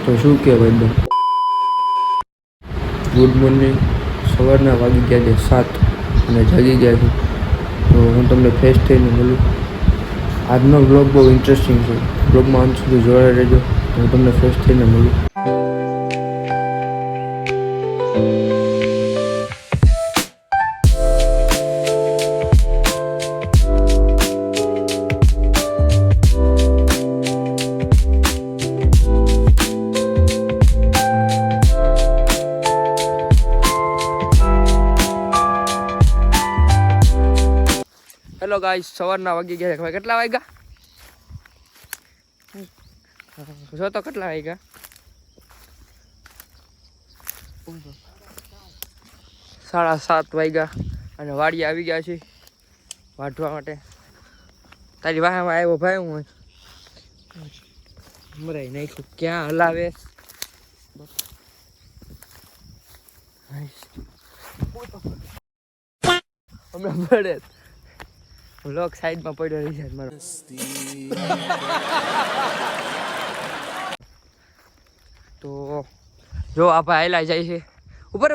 તો શું કે ભાઈ, ગુડ મોર્નિંગ. સવારના વાગી ગયા છે 7 અને જાગી ગયા છે. તો હું તમને ફ્રેશ થઈને મળું. આજનો બ્લોગ બહુ ઇન્ટરેસ્ટિંગ છે. બ્લોગમાં અંત સુધી જોડાઈ રહેજો. હું તમને ફ્રેશ થઈને મળું. હેલો ગાઈસ, સવારના વાગી ગયા છે. કેટલા વાગ્યા જો તો કેટલા વાગ્યા? 7:30 વાગ્યા અને વાડી આવી ગયા છે વાઢવા માટે. તારી વાહમાં આવ્યો ભાઈ, હું મરાઈ નાખ્યું. ક્યાં હલાવે હમણાં પડે લોક સાઈડમાં પડ્યો રહી જાય મારો. તો જો આ ભાઈ હાલ્યા જાય છે. ઉપર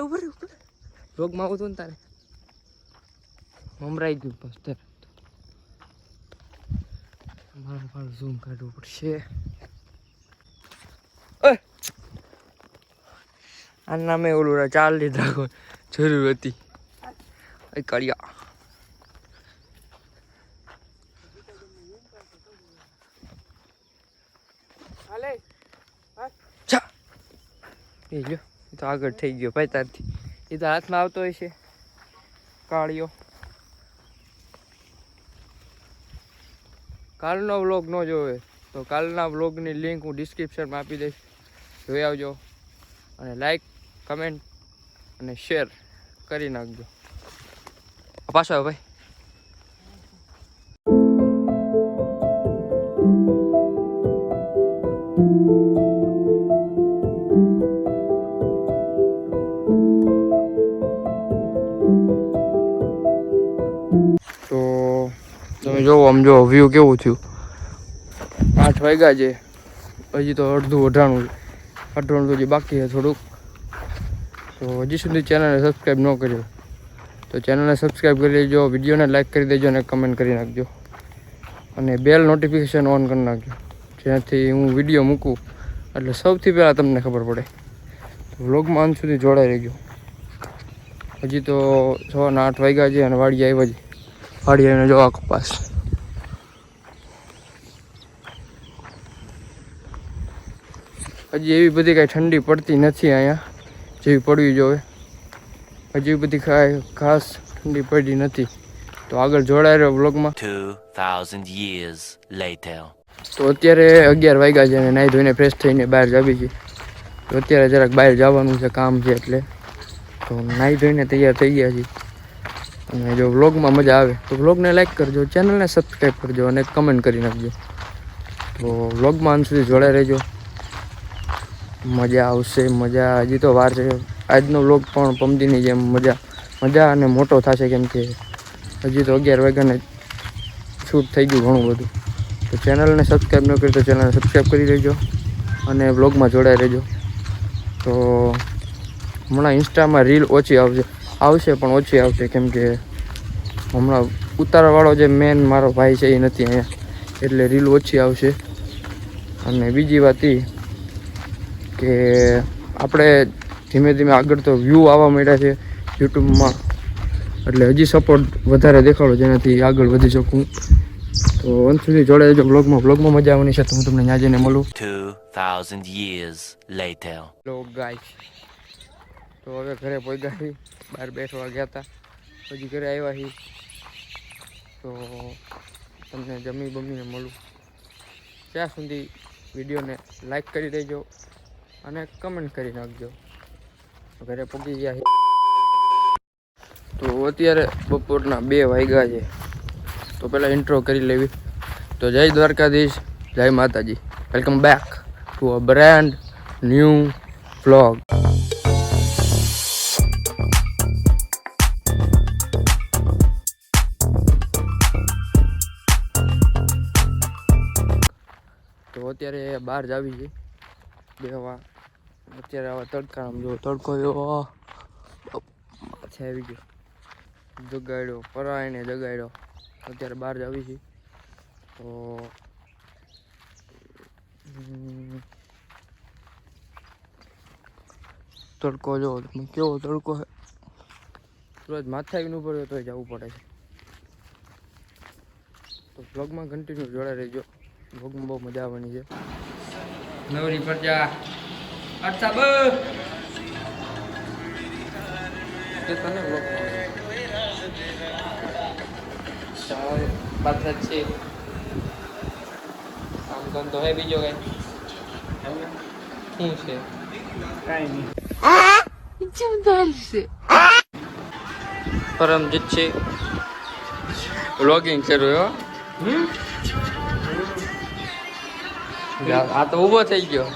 રોગમાં આવું હતું ને તારે મમરાઈ ગયું. બસ મારું ઝૂમ કાઢવું પડશે. આ નામે ઓલું 4 લીધા જરૂર હતી. કળિયા એ લ્યો, એ તો આગળ થઈ ગયો ભાઈ તારથી. એ તો હાથમાં આવતો હોય છે કાળિયો. કાલનો વ્લોગ ન જોવે તો કાલના વ્લોગની લિંક હું ડિસ્ક્રિપ્શનમાં આપી દઈશ. જોઈ આવજો અને લાઈક, કમેન્ટ અને શેર કરી નાખજો. પાછો આવે ભાઈ. તો તમે જોવો, આમ જો વ્યૂ કેવું થયું. 8 વાગ્યા છે, હજી તો અડધું અઢાણું તો હજી બાકી છે થોડુંક. તો હજી સુધી ચેનલને સબસ્ક્રાઈબ ન કર્યો તો ચેનલને સબસ્ક્રાઈબ કરી લેજો, વિડીયોને લાઈક કરી દેજો અને કમેન્ટ કરી નાખજો અને બેલ નોટિફિકેશન ઓન કરી નાખજો, જેનાથી હું વિડીયો મૂકું એટલે સૌથી પહેલાં તમને ખબર પડે. વ્લોગમાં અંત સુધી જોડાઈ રહેજો. હજી તો સવારના 8 વાગ્યા છે અને વાડી આવ્યા છે. વાડી આવીને જો આ કપાસ. હજી એવી બધી કાંઈ ઠંડી પડતી નથી અહીંયા જેવી પડવી જોઈએ. હજી બધી ખાસ ઠંડી પડી નથી. તો આગળ જોડાઈ રહ્યો બ્લોગમાં. 2000 years later. તો અત્યારે 11 વાગ્યા છે અને નાહી ધોઈને ફ્રેશ થઈને બહાર જાવી છે. તો અત્યારે જરાક બહાર જવાનું છે, કામ છે એટલે. તો નાહી ધોઈને તૈયાર થઈ ગયા છે. અને જો વ્લોગમાં મજા આવે તો વ્લોગને લાઈક કરજો, ચેનલને સબસ્ક્રાઈબ કરજો અને કમેન્ટ કરી નાખજો. તો વ્લોગમાં અંત સુધી જોડાઈ રહેજો. મજા આવશે, મજા. હજી તો વાર છે. આજનો વ્લોગ પણ પમદીની જેમ મજા અને મોટો થશે, કેમ કે હજી તો 11 વાગ્યાને શૂટ થઈ ગયું ઘણું બધું. તો ચેનલને સબસ્ક્રાઈબ ન કરી તો ચેનલને સબસ્ક્રાઈબ કરી લેજો અને વ્લોગમાં જોડાઈ રહેજો. તો હમણાં ઇન્સ્ટામાં રીલ ઓછી આવશે પણ ઓછી આવશે, કેમ કે હમણાં ઉતારવાવાળો જે મેન મારો ભાઈ છે એ નથી અહીંયા, એટલે રીલ ઓછી આવશે. અને બીજી વાત એ કે આપણે ધીમે ધીમે આગળ તો વ્યૂ આવવા માંડ્યા છે યુટ્યુબમાં, એટલે હજી સપોર્ટ વધારે દેખાડો, જેનાથી આગળ વધી શકું. તો અંત સુધી જોડાઈ જજો બ્લોગમાં મજા આવવાની છે. તો હું તમને ત્યાં જઈને મળું. 2000 years later. હેલો ગાઈસ, તો હવે ઘરે પહોંચ્યા છીએ. બહાર બેસવા ગયા હતા, પછી ઘરે આવ્યા છીએ. તો તમને બમીને મળું. ત્યાં સુધી વિડીયોને લાઈક કરી દેજો અને કમેન્ટ કરી નાખજો. ઘરે પહોંચી ગયા છે. તો અત્યારે બપોરના 2 વાગ્યા છે. તો પહેલાં ઇન્ટ્રો કરી લેવી. તો જય દ્વારકાધીશ, જય માતાજી. Welcome back to a brand new vlog. તો અત્યારે બહાર જ આવી છે. બેહવા અત્યારે આવા તડકામાં જો તડકો એવો માથે આવી ગયો જગાડ્યો પરાયને જગાડ્યો અત્યારે બહાર જ આવી છે તો તડકો જો તમે કેવો તડકો છે રોજ માથે આવીને ઉપર તો જવું પડે છે તો બ્લોગમાં કન્ટિન્યુ જોડે રહેજો બ્લોગમાં બહુ મજા આવવાની છે નવરી પર જા અચ્છા બ કે તને બ્લોગ બાત છે આમ ધંધો હે બીજો કઈ શું છે કાંઈ નહીં. પરમજીત છે વ્લોગિંગ કર્યું આ તો ઊભો થઈ ગયો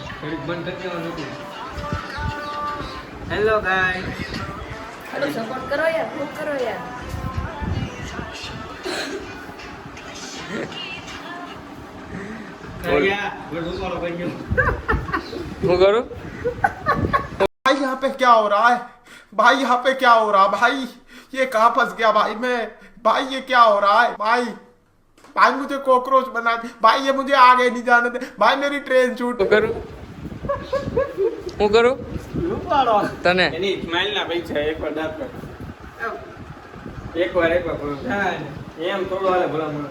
હેલો ગાય સપોર્ટ કરો યાર ખૂબ કરો યાર હું કરું भाई यहाँ पे क्या हो रहा है भाई यहाँ पे क्या हो रहा है भाई ये कहाँ फंस गया भाई मैं भाई ये क्या हो रहा है भाई भाई मुझे कॉकरोच बना दे भाई ये मुझे आगे नहीं जाने दे भाई मेरी ट्रेन छूट હું કરું હું કરું તને એની સ્માઈલ ના પૈસા એકવાર દાંત કર એકવાર એમ થોડું હાલે ભલા મને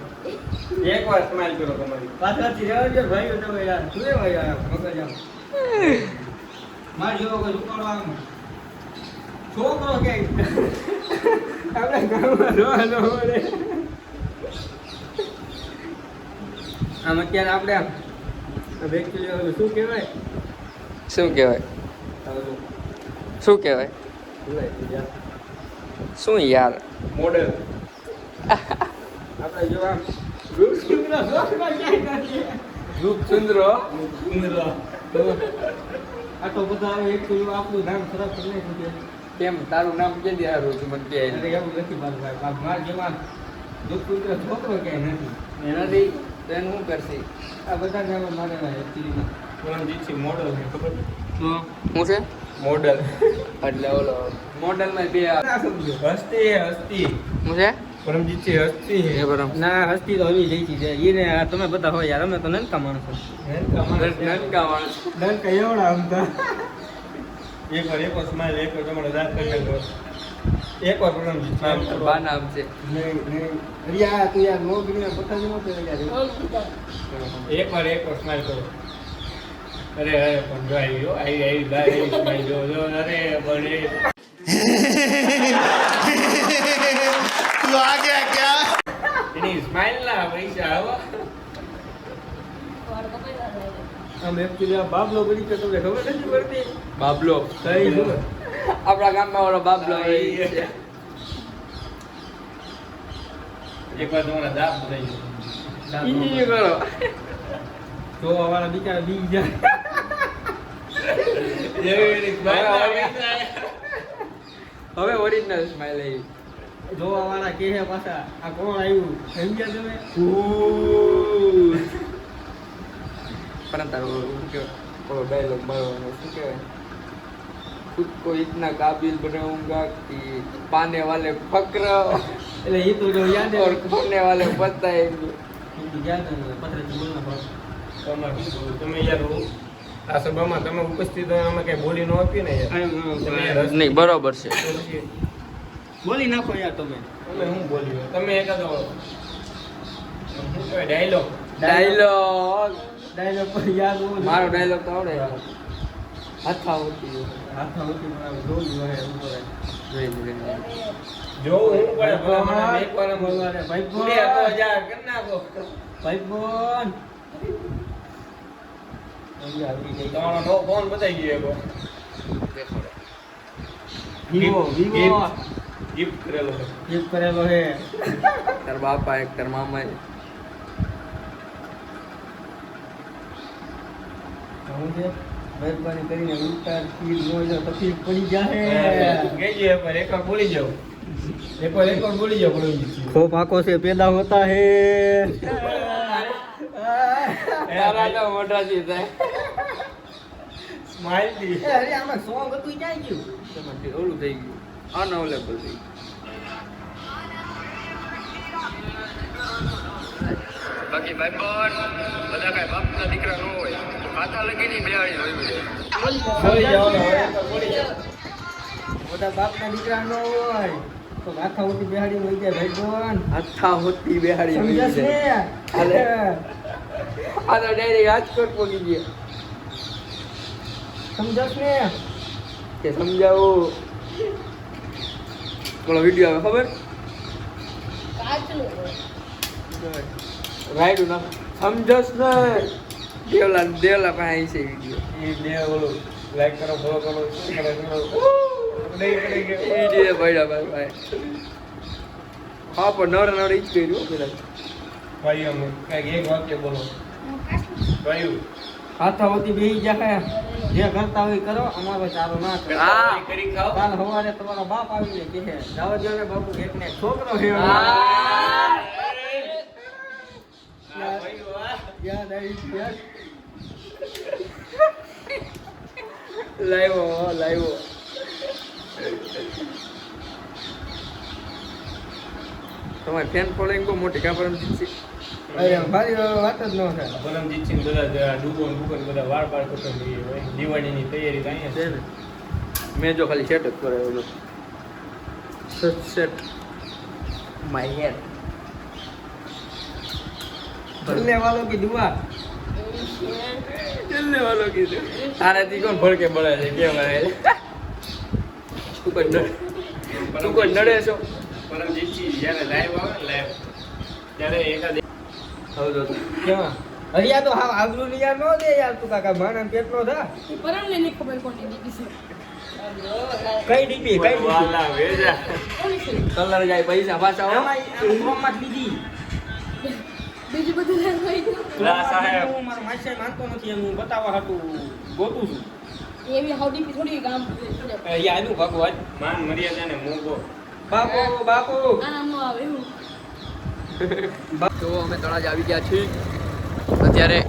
એકવાર સ્માઈલ કરો તમારી પાછળથી રહેવા દે ભાઈ તમે યાર શું એવા યાર મગજ આમ માર જેવો કોઈ ઉપાડો આમ છોકરો કે આપણે ગામમાં રોવા નો મળે આમ અત્યારે આપણે આમ વ્યક્તિ શું કહેવાય શું કહેવાય શું કહેવાય શું યાર મોડેલ આપણે જો આમ રૂપચંદ્ર શોખમાં ક્યાંય નથી રૂપચંદ્ર આ તો બધા એક તો આપણું નામ ખરાબ કરી નાખ્યું છે કેમ તારું નામ કે દે હારું તું મને કે એટલે એવું નથી ભાઈ માર જેવા રૂપચંદ્ર છોકરો ક્યાંય નથી એનાથી તો એને શું કરશે આ બધા નામ મારે એકચ્યુઅલીમાં પરમજીતસિંહ મોડલ છે ખબર શું છે મોડલ એટલે ઓલો મોડલમાં બે ના સમજો હસ્તી હસ્તી શું છે પરમજીતસિંહ હસ્તી એ બરાબર ના હસ્તી તો આવી જઈ છે એને તમે બધા હોય યાર અમે તો નનકા માણસો નનકા માણસ નનકા એવડા આમતા એકવાર સ્માઈલ એકવાર તમારે દાંત કરી નાખો એકવાર પરમજીત બા નામ છે રિયા તું યાર નો ગીને બતાવી નો કરે યાર એકવાર સ્માઈલ કરો અરે પણ જો આવી ગાય સ્માઈલ જો અરે બને तू आ गया क्या એની સ્માઈલ ના પૈસા આવો આમ એકચ્યુઅલી આ બાબલો બની છે તમને ખબર નથી પડતી બાબલો કઈ શું આપણા ગામમાં ઓલો બાબલો એ છે એકવાર તમારા દાબ થઈ ઈ કરો તો વાળા બિચારા બી જાય હવે ઓરિજિનલ સ્માઈલ આવી જોવા વાળા કે હે પાછા આ કોણ આવ્યું સમજ્યા તમે પરંતુ તારું શું કહેવાય ઓલો ડાયલોગ મારવાનો શું કહેવાય खुद को इतना काबिल बनाऊंगा कि पाने वाले फक्र એટલે એ તો જો યાદ और खोने वाले बताएंगे યાદ પત્રથી બોલના તમે યાર આ સભામાં તમે ઉપસ્થિત હોય અમે કઈ બોલી ન આપીએ ને યાર નહીં બરોબર છે બોલી નાખો યાર તમે હું બોલ્યો તમે એકાદો શું કહેવાય ડાયલોગ ડાયલોગ પર યાદ હોવો જોઈએ. મારો ડાયલોગ તો આવડે હાથા હોતી હાથમાં ઉઠી મને જોવું જોઈએ એવું કરે જોઈ જો હું પડે ભલા એકવાર બોલવાને ભાઈ બોલ આ તો યાર કર નાખો ભાઈ બોલ તમારો નો ફોન બતાઈ ગયો વિવો ગિફ્ટ કરેલો હે તાર બાપા એક તાર મામા હું છે મહેરબાની કરીને ઉતાર સ્પીડ નો જો તકલીફ પડી જાય કેજે પર એકવાર બોલી જાવ એકવાર બોલી જાવ ખોપ આંખો से पैदा होता है તારા તો મોટા જી થાય માહિતી અરે આમાં સોંગ હતું ક્યાં ગયું તમારે ઓલું થઈ ગયું અનઅવેલેબલ થઈ ગયું. બાકી ભાઈ બધા કઈ બાપના દીકરા ન હોય તો ખાતા લગીની બેહાડી હોય બોલી જવાનો હોય તો બોલી જાવ. બધા બાપના દીકરા ન હોય તો આખા ઉઠી બેહાડી હોય જાય ભાઈ હાથા હોતી બેહાડી સમજસ ને હાલે. આ તો ડાયરેક્ટ રાજકોટ પહોંચી ગયા સમજસ ને કે સમજાવો પેલો વિડીયો આવે ખબર કાચનું રાઈડ ના સમજસ ને દેવલા પાસે છે વિડીયો એ બે ઓલો લાઈક કરો ફોલો કરો શું કરે કરો નહીં પડે કે વિડીયો પડ્યા ભાઈ હા પણ નર ઈ જ કર્યું પેલા ભાઈ અમે કઈક એક વાક્ય બોલો ભાઈ હાથા હોતી બેહી જાય જે કરતા હોય કરો અમારો ચાલો ના કરો હા. કરી ખાઓ કાલ સવારે તમારો બાપ આવીને કહે જાવ જો ને બાપુ એકને છોકરો છે યાદ આવી યાદ લાવ્યો તમારી ફેન ફોલોઈંગ બહુ મોટી કા પરમજીત સિંહ અરે મારી વાત જ ન થાય પરમજીત સિંહ બધા ડૂબો બધા વાળ બાળ કરતો હોય દિવાળીની તૈયારી થાય છે ને મેં જો ખાલી સેટ જ કરાવ્યો જો સેટ માય હેર ચલને વાલો કી દુઆ ચલને વાલો કીધું તારાથી કોણ ભડકે બળે છે કેમ આવે તું કોઈ નડે છો પરમજીત સિંહ જ્યારે લાઈવ આવે ને લાઈવ ત્યારે એકાદ હવે તો કેવા હરિયા તો હા આગલું યાર નો દે યાર તું કાકા માણા પેટ નો થા પરમને નહીં ખબર કોની દીધી છે કઈ ડીપી કઈ વાલા વેજા કોની છે કલર જાય પૈસા પાછા હો. ફોર્મમાં બીજી બીજું બધું હોય લા સાહેબ હું મારા માસી માનતો નથી એમ હું બતાવવા હાટું ગોતું છું એવી હાઉડી થોડી કામ યા એનું ભગવાન માન મર્યાદા ને મોગો બાપુ બાપુ આનામ નો આવે એવું તો અમે તળાજ આવી ગયા છીએ અત્યારે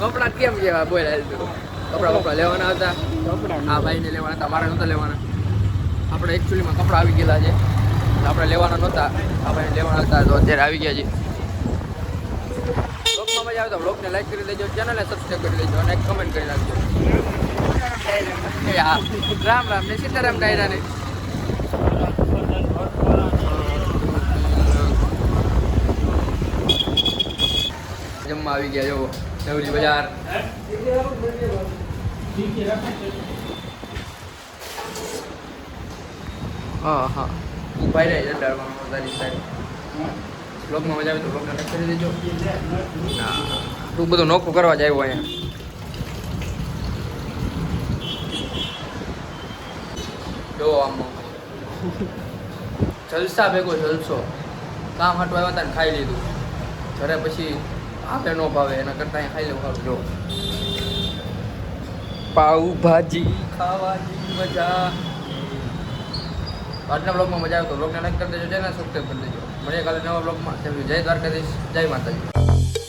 કપડા કેમ જેવા બોલ્યા કપડા લેવાના હતા આ ભાઈને લેવાના હતા મારે નહોતા લેવાના આપણે એકચ્યુઅલીમાં કપડા આવી ગયેલા છે આપણે લેવાના નહોતા આ ભાઈને લેવાના હતા તો અત્યારે આવી ગયા છે બ્લોગમાં મજા આવે તો બ્લોગને લાઈક કરી દેજો ચેનલને સબસ્ક્રાઈબ કરી દેજો અને કમેન્ટ કરી નાખજો રામ રામ ને સીતારામ ડાયરાને જમવા આવી ગયા જો નવરી બજાર હા ઉભા રહે જંડાળમાં તારી સાઈડ બ્લોગમાં મજા આવે તો બ્લોગને લાઈક કરી દેજો ના તું બધું નોખું કરવા જ આવ્યો અહીંયા જો આમ જલસા ભેગો જલસો કામ હાટું આવ્યા હતા ને ખાઈ લીધું ઘરે પછી આપે ન ભાવે એના કરતાં અહીંયા ખાઈ લેવું સારું જો પાઉભાજી ખાવાની મજા આજના બ્લોગમાં મજા આવે તો બ્લોગને લાઈક કરી દેજો ચેનલ સબસ્ક્રાઈબ કરી દેજો મળીએ કાલે નવા બ્લોગમાં જય દ્વારકાધીશ જય માતાજી